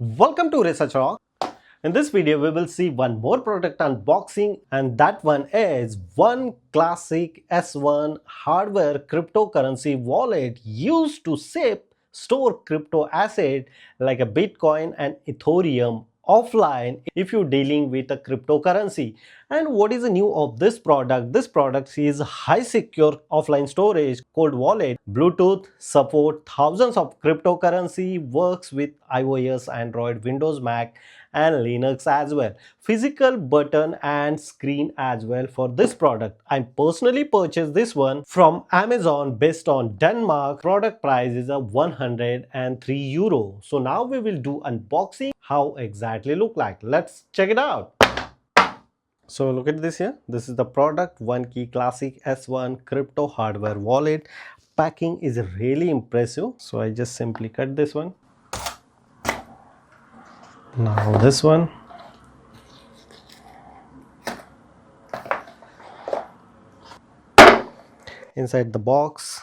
Welcome to Research Rock. In this video, we will see one more product unboxing, and that one is One Classic S1 hardware cryptocurrency wallet used to save, store crypto asset like a Bitcoin and Ethereum offline if you're dealing with a cryptocurrency. And what is new of this product? This product is high secure offline storage, cold wallet, Bluetooth support, thousands of cryptocurrency, works with iOS, Android, Windows, Mac and Linux as well. Physical button and screen as well for this product. I personally purchased this one from Amazon based on Denmark. Product price is a 103 euro. So now we will do unboxing how exactly look like. Let's check it out. So look at this here. This is the product OneKey Classic S1 crypto hardware wallet. Packing is really impressive. So I just simply cut this one. Now this one. Inside the box,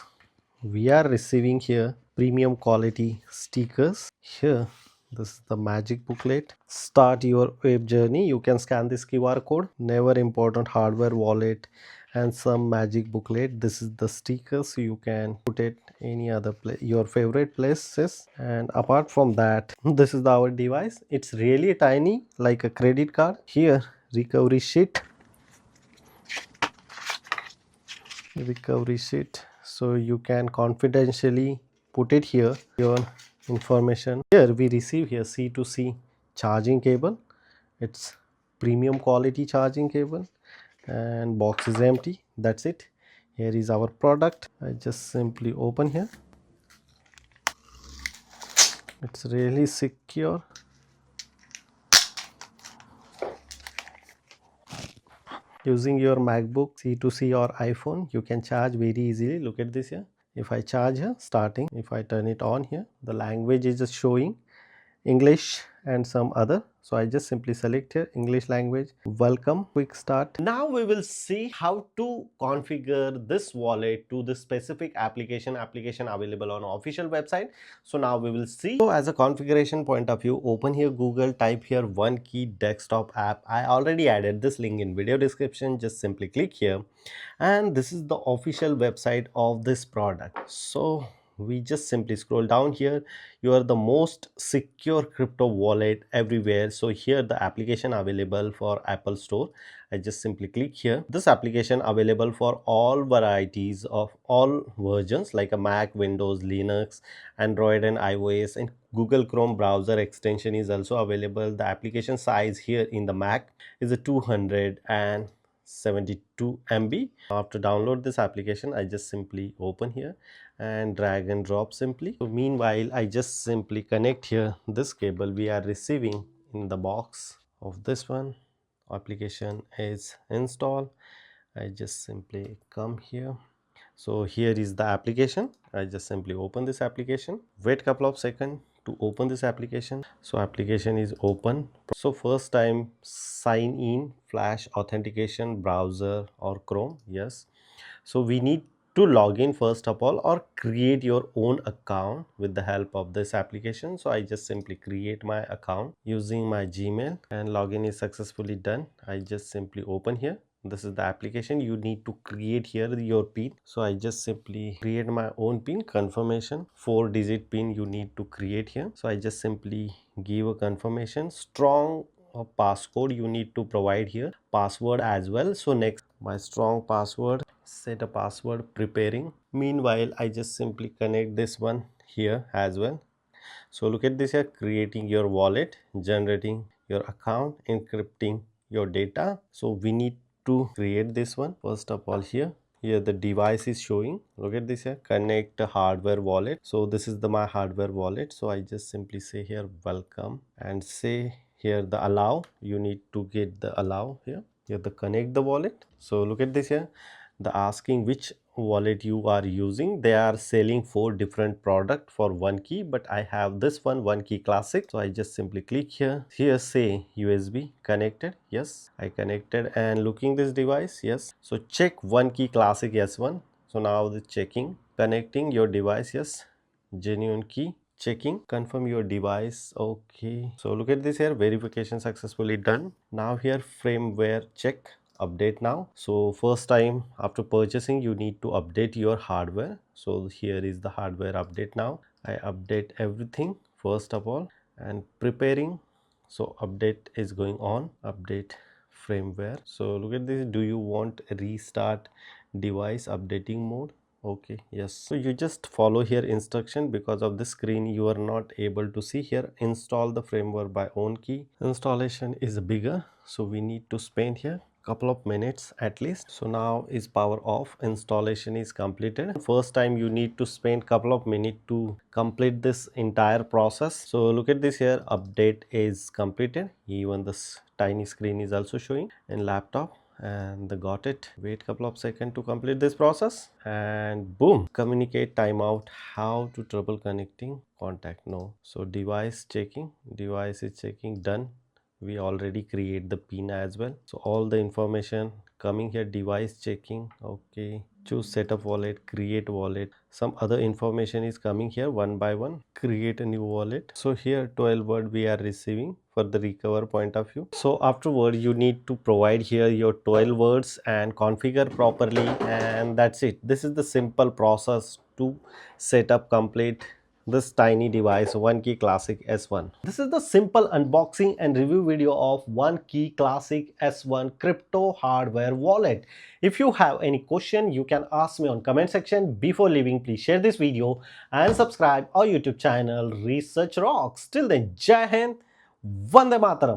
we are receiving here premium quality stickers. Here, this is the magic booklet. Start your web journey. You can scan this QR code. Never important hardware wallet and some magic booklet. This is the sticker, so you can put it any other place, your favorite places. And apart from that, this is our device. It's really tiny, like a credit card. Here, recovery sheet, so you can confidentially put it here, your information. Here we receive here C2C charging cable. It's premium quality charging cable, and box is empty. That's it. Here is our product. I just simply open here. It's really secure. Using your MacBook, C2C or iPhone, you can charge very easily. Look at this here. If I charge here, starting, if I turn it on here, the language is just showing English and some other. So I just simply select here English language, welcome, quick start. Now we will see how to configure this wallet to the specific application available on official website. So now we will see. So as a configuration point of view, open here Google, type here OneKey desktop app. I already added this link in video description. Just simply click here, and this is the official website of this product. So we just simply scroll down here. You are the most secure crypto wallet everywhere. So here the application available for Apple Store. I just simply click here. This application available for all varieties of all versions like a Mac, Windows, Linux, Android and iOS, and Google Chrome browser extension is also available. The application size here in the Mac is a 272 MB. After download this application, I just simply open here and drag and drop simply. So meanwhile, I just simply connect here this cable we are receiving in the box of this one. Application is installed. I just simply come here. So here is the application. I just simply open this application. Wait couple of seconds to open this application. So application is open. So first time sign in, flash authentication, browser or Chrome. Yes. So we need to log in first of all or create your own account with the help of this application. So I just simply create my account using my Gmail, and login is successfully done. I just simply open here. This is the application. You need to create here your PIN. So I just simply create my own PIN, confirmation, 4-digit PIN you need to create here. So I just simply give a confirmation. Strong passcode you need to provide here, password as well. So next, my strong password, set a password, preparing. Meanwhile, I just simply connect this one here as well. So look at this here, creating your wallet, generating your account, encrypting your data. So we need to create this one. First of all, here the device is showing. Look at this here, connect a hardware wallet. So this is my hardware wallet. So I just simply say here welcome and say here the allow. You need to get the allow here the connect the wallet. So look at this here, the asking which wallet you are using. They are selling 4 different product for OneKey, but I have this one, OneKey Classic. So I just simply click here. Here say USB connected. Yes, I connected, and looking this device. Yes, so check OneKey Classic S1. So now the checking, connecting your device. Yes, genuine key. checking, confirm your device. Okay, so look at this here, verification successfully done. Now here firmware check, update now. So first time after purchasing you need to update your hardware. So here is the hardware update now. I update everything first of all and preparing. So update is going on, update firmware. So look at this, do you want restart device updating mode? Okay, yes. So you just follow here instruction. Because of the screen you are not able to see here. Install the firmware by OneKey. Installation is bigger, so we need to spend here couple of minutes at least. So now is power off, installation is completed. First time you need to spend couple of minutes to complete this entire process. So look at this here, update is completed. Even this tiny screen is also showing in laptop, and they got it. Wait couple of seconds to complete this process, and boom, communicate timeout. How to trouble connecting contact? No. So device checking, device is checking, done. We already create the pin as well. So all the information coming here, device checking. Okay, choose setup wallet, create wallet. Some other information is coming here one by one. Create a new wallet. So here 12 word we are receiving for the recover point of view. So afterward you need to provide here your 12 words and configure properly, and that's it. This is the simple process to set up complete this tiny device OneKey Classic S1. This is the simple unboxing and review video of OneKey Classic S1 crypto hardware wallet. If you have any question, you can ask me on comment section. Before leaving, please share this video and subscribe our YouTube channel Research Rocks. Till then, Jai Hind, Vande Mataram.